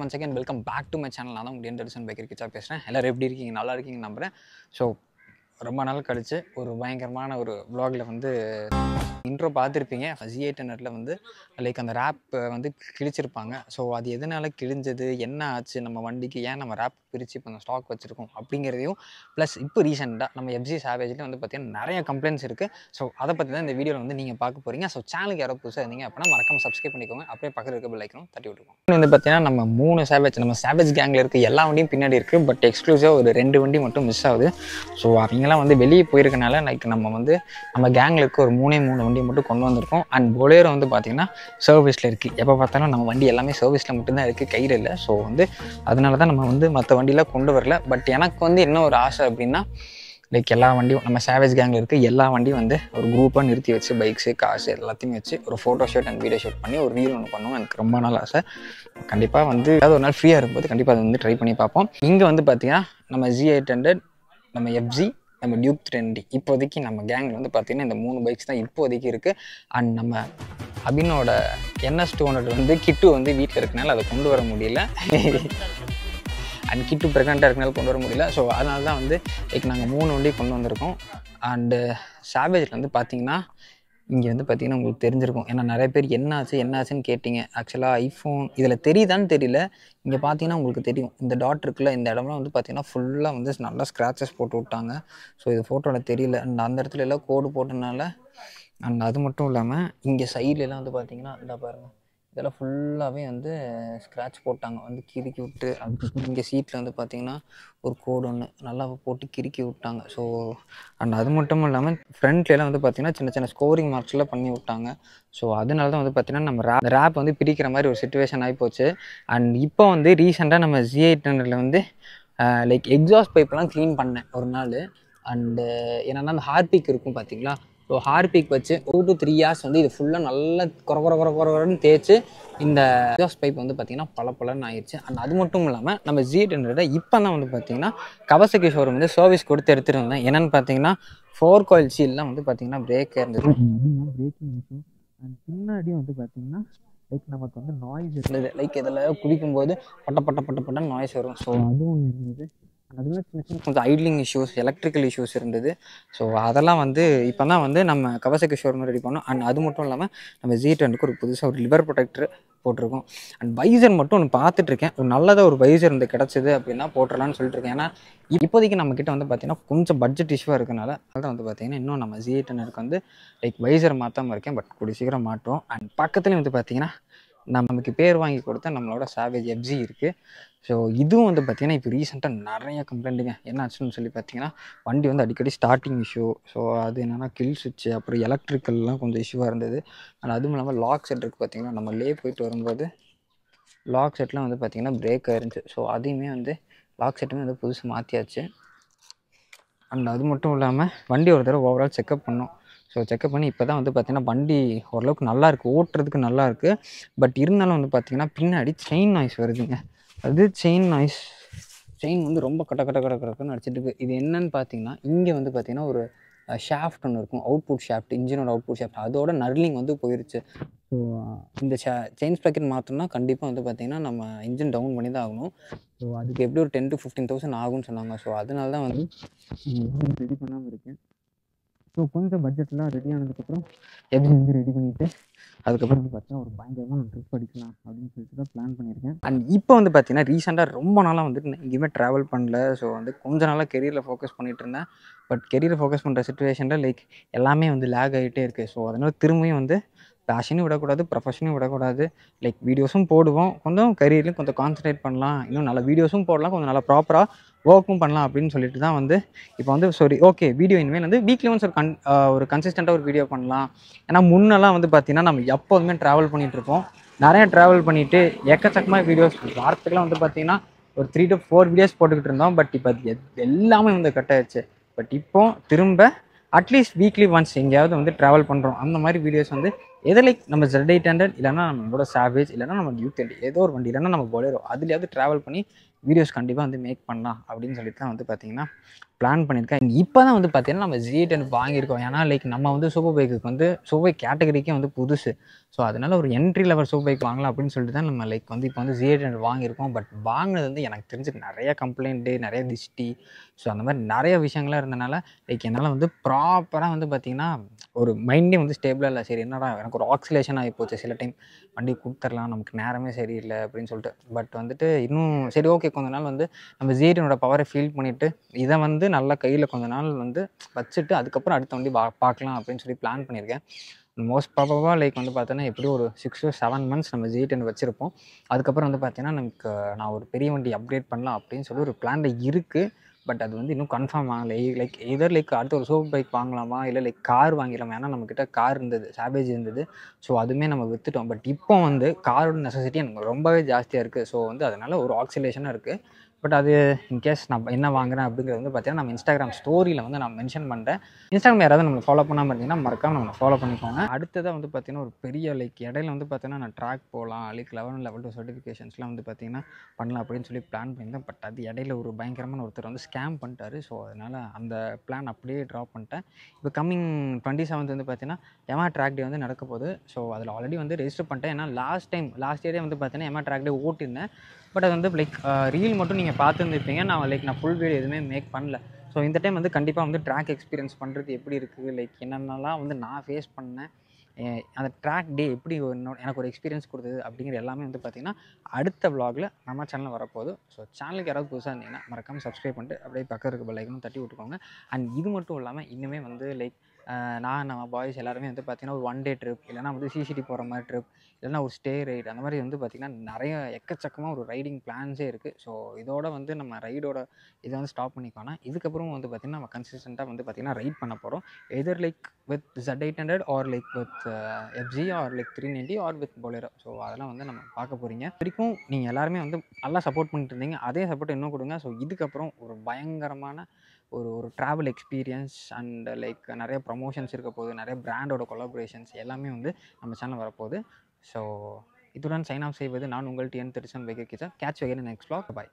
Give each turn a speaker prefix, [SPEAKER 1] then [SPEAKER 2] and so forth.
[SPEAKER 1] once again welcome back to my channel. நான் தான் உங்கள் டென்டர்சன் பைக்கர் கிச்சா பேசுகிறேன். எல்லோரும் எப்படி இருக்கீங்க? நல்லா இருக்கீங்க நம்புகிறேன். ஸோ ரொம்ப நாள் கழிச்சு ஒரு பயங்கரமான ஒரு vlogல வந்து இன்ட்ரோ பார்த்துருப்பீங்க. Z800ல வந்து லைக் அந்த ரேப் வந்து கிழிச்சிருப்பாங்க. ஸோ அது எதனால் கிழிஞ்சது, என்ன ஆச்சு நம்ம வண்டிக்கு, ஏன் நம்ம ரேப் பிரித்து இப்போ அந்த ஸ்டாக் வச்சுருக்கோம் அப்படிங்கிறதையும் ப்ளஸ் இப்போ ரீசெண்டாக நம்ம FZ Savageல வந்து பார்த்திங்கன்னா நிறைய கம்ப்ளைண்ட்ஸ் இருக்குது. ஸோ அதை பற்றி தான் இந்த வீடியோவில் வந்து நீங்கள் பார்க்க போகிறீங்க. ஸோ சேனலுக்கு யாரோ புதுசாக இருந்தீங்க அப்படின்னா மறக்காம சப்ஸ்கிரைப் பண்ணிக்கோங்க. அப்படியே பக்கத்தில் இருக்க பெல் ஐக்கனும் தட்டி விட்டுருக்கோம். வந்து பார்த்தீங்கன்னா நம்ம 3 Savage நம்ம Savage கேங்கில் இருக்க எல்லா வண்டியும் பின்னாடி இருக்குது. பட் எக்ஸ்க்ளூசிவாக ஒரு 2 வண்டி மட்டும் மிஸ் ஆகுது. ஸோ அவங்களாம் வந்து வெளியே போயிருக்கனால லைக் நம்ம வந்து நம்ம கேங்கில் இருக்க ஒரு 3 வண்டி மட்டும் கொண்டு வந்திருக்கோம். அண்ட் பொலேரோ வந்து பார்த்திங்கன்னா சர்வீஸில் இருக்குது. எப்போ பார்த்தாலும் நம்ம வண்டி எல்லாமே சர்வீஸில் மட்டும்தான் இருக்குது, கையில் இல்லை. ஸோ வந்து அதனால தான் நம்ம வந்து மற்ற வண்டியெலாம் கொண்டு வரல. பட் எனக்கு வந்து என்ன ஒரு ஆசை அப்படின்னா லைக் எல்லா வண்டியும் நம்ம சேவேஜ் கேங்கில் இருக்குது எல்லா வண்டியும் வந்து ஒரு குரூப்பாக நிறுத்தி வச்சு பைக்ஸு கார்ஸ் எல்லாத்தையும் வச்சு ஒரு photo shoot and video shoot பண்ணி ஒரு ரீல் ஒன்று பண்ணுவோம். எனக்கு ரொம்ப நாள் ஆசை. கண்டிப்பாக வந்து ஏதாவது ஒரு நாள் ஃப்ரீயாக இருக்கும்போது கண்டிப்பாக அதை வந்து ட்ரை பண்ணி பார்ப்போம். இங்கே வந்து பார்த்திங்கன்னா நம்ம Z800, நம்ம FZ, நம்ம டியூக் 390 இப்போதைக்கு நம்ம கேங்கில் வந்து பார்த்திங்கன்னா இந்த 3 பைக்ஸ் தான் இப்போதைக்கு இருக்குது. அண்ட் நம்ம அபினோட NS200 வந்து கிட்டு வந்து வீட்டில் இருக்கனால அதை கொண்டு வர முடியல. அண்ட் கிட்டு ப்ரெக்னெண்ட்டாக இருக்கனால கொண்டு வர முடியல. ஸோ அதனால தான் வந்து லைக் நாங்கள் 3 வண்டி கொண்டு வந்திருக்கோம். அண்டு சேவேஜில் வந்து பார்த்திங்கன்னா இங்கே வந்து பார்த்திங்கன்னா உங்களுக்கு தெரிஞ்சிருக்கும். ஏன்னா நிறைய பேர் என்னாச்சுன்னு கேட்டிங்க. ஆக்சுவலாக ஐஃபோன் இதில் தெரியுதான்னு தெரியல. இங்கே பார்த்தீங்கன்னா உங்களுக்கு தெரியும், இந்த டாட் இருக்குல்ல, இந்த இடம்லாம் வந்து பார்த்திங்கன்னா ஃபுல்லாக வந்து நல்லா ஸ்க்ராச்சஸ் போட்டு விட்டாங்க. ஸோ இது ஃபோட்டோவில் தெரியல. அண்ட் அந்த இடத்துல எல்லாம் கோடு போட்டனால அண்ட் அது மட்டும் இல்லாமல் இங்கே சைட்லலாம் வந்து பார்த்திங்கன்னா இந்த பாருங்கள், இதெல்லாம் ஃபுல்லாகவே வந்து ஸ்க்ராட்ச் போட்டாங்க, வந்து கிறுக்கி விட்டு. அதுக்கப்புறம் இங்கே சீட்டில் வந்து பார்த்திங்கன்னா ஒரு கோடு ஒன்று நல்லா போட்டு கிறுக்கி விட்டாங்க. ஸோ அண்ட் அது மட்டும் இல்லாமல் ஃப்ரண்ட்லாம் வந்து பார்த்திங்கன்னா சின்ன ஸ்கோரிங் மார்க்ஸ்லாம் பண்ணி விட்டாங்க. ஸோ அதனால தான் வந்து பார்த்திங்கன்னா நம்ம ரேப் வந்து பிரிக்கிற மாதிரி ஒரு சிச்சுவேஷன் ஆகிப்போச்சு. அண்ட் இப்போ வந்து ரீசெண்டாக நம்ம Z800ல வந்து லைக் எக்ஸாஸ்ட் பைப்லாம் க்ளீன் பண்ணேன் ஒரு நாள். அண்டு என்னென்னா அந்த ஹார்பிக் இருக்கும் பார்த்திங்களா, ஸோ ஹார்பிக் வச்சு 2 to 3 hours வந்து இது ஃபுல்லாக நல்லா குறன்னு தேய்ச்சி இந்த எக்ஸாஸ்ட் பைப் வந்து பார்த்திங்கன்னா பலன்னு ஆயிடுச்சு. அண்ட் அது மட்டும் இல்லாமல் நம்ம Z800 இப்போ தான் வந்து பார்த்திங்கன்னா கவாசாகி ஷோரூம் வந்து சர்வீஸ் கொடுத்து எடுத்துகிட்டு வந்தேன். என்னென்னு பார்த்தீங்கன்னா 4 coil சீல்லாம் வந்து பார்த்திங்கன்னா பிரேக் இருந்தது, பிரேக்கிங் இஷ்யூ. அண்ட் பின்னாடியும் வந்து பார்த்திங்கன்னா லைக் நமக்கு வந்து நாய்ஸ் இருந்தது. லைக் இதில் குதிக்கும்போது பட்ட நாய்ஸ் வரும். ஸோ அதுவும் இருந்தது. அதுவே சின்ன கொஞ்சம் ஐட்லிங் இஷ்யூஸ், எலக்ட்ரிக்கல் இஷ்யூஸ் இருந்தது. ஸோ அதெல்லாம் வந்து இப்போ தான் வந்து நம்ம கவாசாகி ஷோரூம் ரெடி பண்ணோம். அண்ட் அது மட்டும் இல்லாமல் நம்ம Z800க்கு ஒரு புதுசாக ஒரு லிவர் ப்ரொடெக்டர் போட்டிருக்கோம். அண்ட் வைசர் மட்டும் ஒன்று பார்த்துட்ருக்கேன். ஒரு நல்லதாக ஒரு வைசர் வந்து கிடச்சிது அப்படின்னா போட்டுடலான்னு சொல்லிட்டு இருக்கேன். ஏன்னா இப்போதைக்கு நம்மக்கிட்ட வந்து பார்த்திங்கன்னா கொஞ்சம் பட்ஜெட் இஷ்யூவாக இருக்கனால அதான் வந்து பார்த்திங்கன்னா இன்னும் நம்ம Z800க்கு வந்து லைக் வைசர் மாற்றாமல் இருக்கேன். பட் கூடிய சீக்கிரம் மாட்டோம். அண்ட் பக்கத்துலேயும் வந்து பார்த்திங்கன்னா நமக்கு பேர் வாங்கி கொடுத்த நம்மளோட சாவேஜ் FZ இருக்குது. ஸோ இதுவும் வந்து பார்த்திங்கன்னா இப்போ ரீசெண்டாக நிறைய கம்ப்ளைண்ட்டுங்க. என்ன ஆச்சுன்னு சொல்லி பார்த்திங்கன்னா வண்டி வந்து அடிக்கடி ஸ்டார்டிங் இஷ்யூ. ஸோ அது என்னென்னா கில் சுவிட்சு, அப்புறம் எலக்ட்ரிக்கல்லாம் கொஞ்சம் இஷ்யூவாக இருந்தது. அண்ட் அதுவும் இல்லாமல் லாக் செட் இருக்குது பார்த்திங்கன்னா, நம்ம போயிட்டு வரும்போது லாக் செட்லாம் வந்து பார்த்திங்கன்னா பிரேக் ஆயிருந்துச்சு. ஸோ அதையுமே வந்து லாக் செட்டுமே வந்து புதுசு மாற்றியாச்சு. அண்ட் அது மட்டும் இல்லாமல் வண்டி ஒரு தடவை ஓவரால் செக்கப் பண்ணோம். ஸோ செக்கப் பண்ணி இப்போ தான் வந்து பார்த்திங்கன்னா வண்டி ஓரளவுக்கு நல்லாயிருக்கு, ஓட்டுறதுக்கு நல்லாயிருக்கு. பட் இருந்தாலும் வந்து பார்த்திங்கன்னா பின்னாடி செயின் நாய்ஸ் வருதுங்க. அது செயின் வந்து ரொம்ப கடக்குன்னு அடிச்சிட்டு இருக்குது. இது என்னன்னு பார்த்தீங்கன்னா இங்கே வந்து பார்த்திங்கன்னா ஒரு ஷாஃப்ட் ஒன்று இருக்கும், அவுட்புட் ஷாஃப்ட், இன்ஜினோட அவுட்புட் ஷாஃப்ட், அதோட நர்லிங் வந்து போயிருச்சு. ஸோ இந்த செயின் ஸ்ப்ராக்கெட் மாற்றோம்னா கண்டிப்பாக வந்து பார்த்திங்கன்னா நம்ம இன்ஜின் டவுன் பண்ணி தான் ஆகணும். ஸோ அதுக்கு எப்படி ஒரு 10 to 15,000 ஆகும்னு சொன்னாங்க. ஸோ அதனால தான் வந்து ரெடி பண்ணாமல் இருக்கேன். ஸோ கொஞ்சம் பட்ஜெட்லாம் ரெடி ஆனதுக்கப்புறம் எப்படி வந்து ரெடி பண்ணிவிட்டு அதுக்கப்புறம் வந்து பார்த்தீங்கன்னா ஒரு பயங்கரமாக நான் ட்ரிப் அடிக்கலாம் அப்படின்னு சொல்லிட்டு தான் பிளான் பண்ணியிருக்கேன். அண்ட் இப்போ வந்து பார்த்தீங்கன்னா ரீசெண்டாக ரொம்ப நாளாக வந்துட்டு நான் எங்கேயுமே ட்ராவல் பண்ணல. ஸோ வந்து கொஞ்ச நாளாக கெரியரில் ஃபோக்கஸ் பண்ணிகிட்டு இருந்தேன். பட் கெரியரில் ஃபோக்கஸ் பண்ணுற சிச்சுவேஷனில் லைக் எல்லாமே வந்து லேக் ஆகிட்டே இருக்குது. ஸோ அதனால் திரும்பியும் வந்து பேஷனையும் விடக்கூடாது, ப்ரொஃபஷனையும் விடக்கூடாது. லைக் வீடியோஸும் போடுவோம், கொஞ்சம் கரியர்லையும் கொஞ்சம் கான்சன்ட்ரேட் பண்ணலாம், இன்னும் நல்ல வீடியோஸும் போடலாம், கொஞ்சம் நல்லா ப்ராப்பராக ஒர்க்கும் பண்ணலாம் அப்படின்னு சொல்லிட்டு தான் வந்து இப்போ வந்து சரி ஓகே வீடியோ இனிமேல் வந்து வீக்லி ஒன்ஸ் ஒரு கன்சிஸ்டண்ட்டாக ஒரு வீடியோ பண்ணலாம். ஏன்னா முன்னெல்லாம் வந்து பார்த்திங்கன்னா நம்ம எப்போதுமே ட்ராவல் பண்ணிகிட்ருப்போம், நிறைய ட்ராவல் பண்ணிவிட்டு எக்கச்சக்கமாக வீடியோஸ் வாரத்துக்குலாம் வந்து பார்த்திங்கன்னா ஒரு 3 to 4 வீடியோஸ் போட்டுக்கிட்டு இருந்தோம். பட் இப்போ அது எல்லாமே வந்து கட் ஆயிடுச்சு. பட் இப்போ திரும்ப அட்லீஸ்ட் வீக்லி ஒன்ஸ் எங்கேயாவது வந்து ட்ராவல் பண்ணுறோம், அந்த மாதிரி வீடியோஸ் வந்து எது லைக் நம்ம Z800 இல்லைனா நம்மளோட சாவேஜ் இல்லைனா நம்ம டியூக் 390 ஏதோ ஒரு வண்டி இல்லைனா நம்ம பொலேரோ அதுலேயாவது ட்ராவல் பண்ணி வீடியோஸ் கண்டிப்பாக வந்து மேக் பண்ணலாம் அப்படின்னு சொல்லிட்டு தான் வந்து பார்த்திங்கன்னா பிளான் பண்ணியிருக்கேன். இப்போ தான் வந்து பார்த்தீங்கன்னா நம்ம Z10 வாங்கியிருக்கோம். ஏன்னா லைக் நம்ம வந்து சூப்பர் பைக்குக்கு வந்து சூப்பர் பைக் கேட்டகரிக்கே வந்து புதுசு. ஸோ அதனால ஒரு என்ட்ரி லெவல் சூப்பர் பைக் வாங்கலாம் அப்படின்னு சொல்லிட்டு தான் நம்ம லைக் வந்து இப்போ வந்து Z10 வாங்கியிருக்கோம். பட் வாங்கினது வந்து எனக்கு தெரிஞ்சு நிறைய கம்ப்ளைண்ட்டு, நிறைய திஷ்டி, ஸோ அந்த மாதிரி நிறைய விஷயங்கள்லாம் இருந்தனால லைக் என்னால் வந்து ப்ராப்பராக வந்து பார்த்தீங்கன்னா ஒரு மைண்டே வந்து ஸ்டேபிளாக இல்லை. சரி என்னடா எனக்கு ஒரு ஆக்சிலேஷன் ஆகி போச்சு. சில டைம் வண்டி கொடுத்துர்லாம், நமக்கு நேரமே சரியில்லை அப்படின்னு சொல்லிட்டு. பட் வந்துட்டு இன்னும் சரி ஓகே, கொஞ்ச நாள் வந்து நம்ம Z10ஓட பவரை ஃபீல் பண்ணிவிட்டு இதை வந்து நல்லா கையில் கொஞ்ச நாள் வந்து வச்சுட்டு அதுக்கப்புறம் அடுத்த வண்டி பார்க்கலாம் அப்படின்னு சொல்லி பிளான் பண்ணியிருக்கேன். மோஸ்ட் ப்ராபபிளாக லைக் வந்து பார்த்தோன்னா எப்படியும் ஒரு 6 to 7 months நம்ம Z10 வச்சுருப்போம். அதுக்கப்புறம் வந்து பார்த்தீங்கன்னா நமக்கு நான் ஒரு பெரிய வண்டி அப்கிரேட் பண்ணலாம் அப்படின்னு சொல்லி ஒரு பிளானில் இருக்குது. பட் அது வந்து இன்னும் கன்ஃபார்ம் ஆகலை. லைக் எதர் லைக் அடுத்து ஒரு சூப்பர் பைக் வாங்கலாமா, இல்லை லைக் கார் வாங்கிடலாமா? ஏன்னா நம்மக்கிட்ட கார் இருந்தது, சாவேஜ் இருந்தது. ஸோ அதுவுமே நம்ம விற்றுட்டோம். பட் இப்போ வந்து காரோட நெசசிட்டி எனக்கு ரொம்பவே ஜாஸ்தியாக இருக்குது. ஸோ வந்து அதனால் ஒரு ஆக்சிலேஷனாக இருக்குது. பட் அது இன்கேஸ் நான் என்ன வாங்குறேன் அப்படிங்கிறது வந்து பார்த்தீங்கன்னா நம்ம Instagram ஸ்டோரியில் வந்து நான் மென்ஷன் பண்ணுறேன். Instagram யாராவது நம்மளை ஃபாலோ பண்ணாமல் இருந்தீங்கன்னா மறக்காம நம்மளை ஃபாலோ பண்ணிக்கோங்க. அடுத்ததாக வந்து பார்த்தீங்கன்னா ஒரு பெரிய லைக் இடையில வந்து பார்த்தீங்கன்னா நான் ட்ராக் போகலாம், லைக் லெவல் 2 சர்டிஃபிகேஷன்ஸ்லாம் வந்து பார்த்தீங்கன்னா பண்ணலாம் அப்படின்னு சொல்லி பிளான் பண்ணியிருந்தேன். பட் அது இடையில ஒரு பயங்கரமான ஒருத்தர் வந்து ஸ்கேம் பண்ணிட்டாரு. ஸோ அதனால் அந்த பிளான் அப்படியே ட்ராப் பண்ணிட்டேன். இப்போ கம்மிங் 27 வந்து பார்த்தீங்கன்னா எமா ட்ராக் டே வந்து நடக்க போகுது. ஸோ அதில் ஆல்ரெடி வந்து ரெஜிஸ்டர் பண்ணிட்டேன். ஏன்னா லாஸ்ட் இயரே வந்து பார்த்தீங்கன்னா எமா ட்ராக் டே ஓட்டியிருந்தேன். பட் அது வந்து லைக் ரீல் மட்டும் நீங்கள் பார்த்துருந்துருப்பீங்க. நான் ஃபுல் வீடியோ எதுவுமே மேக் பண்ணல. ஸோ இந்த டைம் வந்து கண்டிப்பாக வந்து ட்ராக் எக்ஸ்பீரியன்ஸ் பண்ணுறது எப்படி இருக்குது, லைக் என்னென்னலாம் வந்து நான் ஃபேஸ் பண்ணேன், அந்த ட்ராக் டே எப்படி எனக்கு ஒரு எக்ஸ்பீரியன்ஸ் கொடுத்தது அப்படிங்கிற எல்லாமே வந்து பார்த்திங்கன்னா அடுத்த விலாகில் நம்ம சேனலில் வரப்போகுது. ஸோ சேனலுக்கு யாராவது புதுசாக இருந்தீங்கன்னா மறக்காமல் சப்ஸ்கிரைப் பண்ணிட்டு அப்படியே பக்கம் இருக்க பெல் ஐக்கனும் தட்டி விட்டுக்கோங்க. அண்ட் இது மட்டும் இல்லாமல் இன்னுமே வந்து லைக் நம்ம பாய்ஸ் எல்லாருமே வந்து பார்த்திங்கன்னா ஒரு 1 day ட்ரிப், இல்லைனா வந்து சிசிடி போகிற மாதிரி ட்ரிப், இல்லைனா ஒரு ஸ்டே ரைடு, அந்த மாதிரி வந்து பார்த்திங்கன்னா நிறைய எக்கச்சக்கமாக ஒரு ரைடிங் பிளான்ஸே இருக்குது. ஸோ இதோட வந்து நம்ம ரைடோட இதை வந்து ஸ்டாப் பண்ணிக்கோனா இதுக்கப்புறம் வந்து பார்த்திங்கன்னா நம்ம கன்சிஸ்டண்ட்டாக வந்து பார்த்திங்கன்னா ரைட் பண்ண போகிறோம். Either like with Z800 or like with FG or like 390 or with Bolero. So அதெல்லாம் வந்து நம்ம பார்க்க போகிறீங்க. வரைக்கும் நீங்கள் எல்லாருமே வந்து நல்லா சப்போர்ட் பண்ணிட்டு இருந்தீங்க, அதே சப்போர்ட் இன்னும் கொடுங்க. ஸோ இதுக்கப்புறம் ஒரு பயங்கரமான ஒரு ட்ராவல் எக்ஸ்பீரியன்ஸ் அண்ட் லைக் நிறைய ப்ரமோஷன்ஸ் இருக்க போகுது, நிறைய பிராண்டோட கொலாபரேஷன்ஸ் எல்லாமே வந்து நம்ம சேனல் வரப்போகுது. ஸோ இதுடன் சைன் ஆஃப் செய்வது நான் உங்கள் TN Thirisan biker Kichcha. Catch again in next vlog. Bye.